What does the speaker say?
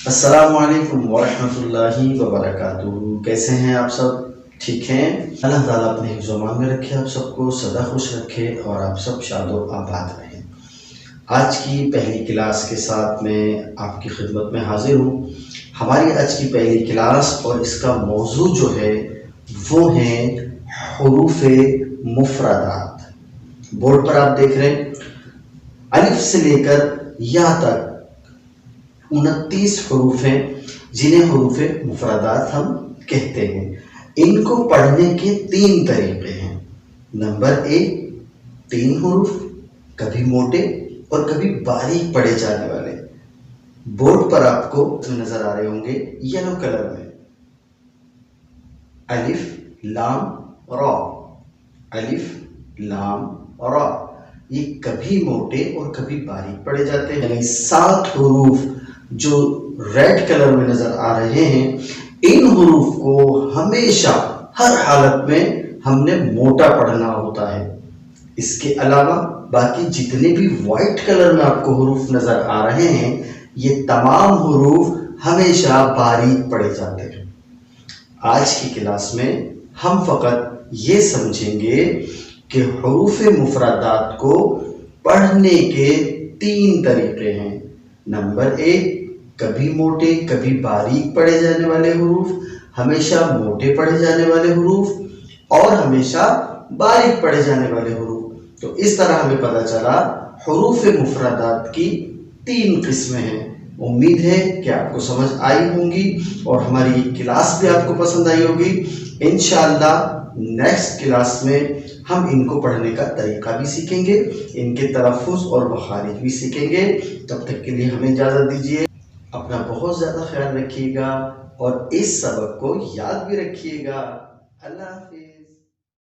السلام علیکم ورحمۃ اللہ وبرکاتہ۔ کیسے ہیں آپ سب؟ ٹھیک ہیں؟ اللہ تعالیٰ اپنے حفظ و امان میں رکھے، آپ سب کو سدا خوش رکھے اور آپ سب شاد و آباد رہیں۔ آج کی پہلی کلاس کے ساتھ میں آپ کی خدمت میں حاضر ہوں۔ ہماری آج کی پہلی کلاس اور اس کا موضوع جو ہے وہ ہیں حروف مفردات۔ بورڈ پر آپ دیکھ رہے ہیں الف سے لے کر یا تک 29 حروف ہیں جنہیں حروف مفردات ہم کہتے ہیں۔ ان کو پڑھنے کے 3 طریقے ہیں۔ نمبر 1، 3 حروف کبھی موٹے اور کبھی باریک پڑھے جانے والے۔ بورڈ پر آپ کو نظر آ رہے ہوں گے یلو کلر میں، الف لام را، الف لام را۔ یہ کبھی موٹے اور کبھی باریک پڑھے جاتے ہیں۔ یعنی 7 حروف جو ریڈ کلر میں نظر آ رہے ہیں، ان حروف کو ہمیشہ ہر حالت میں ہم نے موٹا پڑھنا ہوتا ہے۔ اس کے علاوہ باقی جتنے بھی وائٹ کلر میں آپ کو حروف نظر آ رہے ہیں، یہ تمام حروف ہمیشہ باریک پڑھے جاتے ہیں۔ آج کی کلاس میں ہم فقط یہ سمجھیں گے کہ حروف مفردات کو پڑھنے کے 3 طریقے ہیں۔ نمبر 1، کبھی موٹے کبھی باریک پڑھے جانے والے حروف، ہمیشہ موٹے پڑھے جانے والے حروف اور ہمیشہ باریک پڑھے جانے والے حروف۔ تو اس طرح ہمیں پتہ چلا حروف مفردات کی 3 قسمیں ہیں۔ امید ہے کہ آپ کو سمجھ آئی ہوں گی اور ہماری کلاس بھی آپ کو پسند آئی ہوگی۔ انشاءاللہ نیکسٹ کلاس میں ہم ان کو پڑھنے کا طریقہ بھی سیکھیں گے، ان کے تلفظ اور مخارج بھی سیکھیں گے۔ تب تک کے لیے ہمیں اجازت دیجیے۔ اپنا بہت زیادہ خیال رکھیے گا اور اس سبق کو یاد بھی رکھیے گا۔ اللہ حافظ۔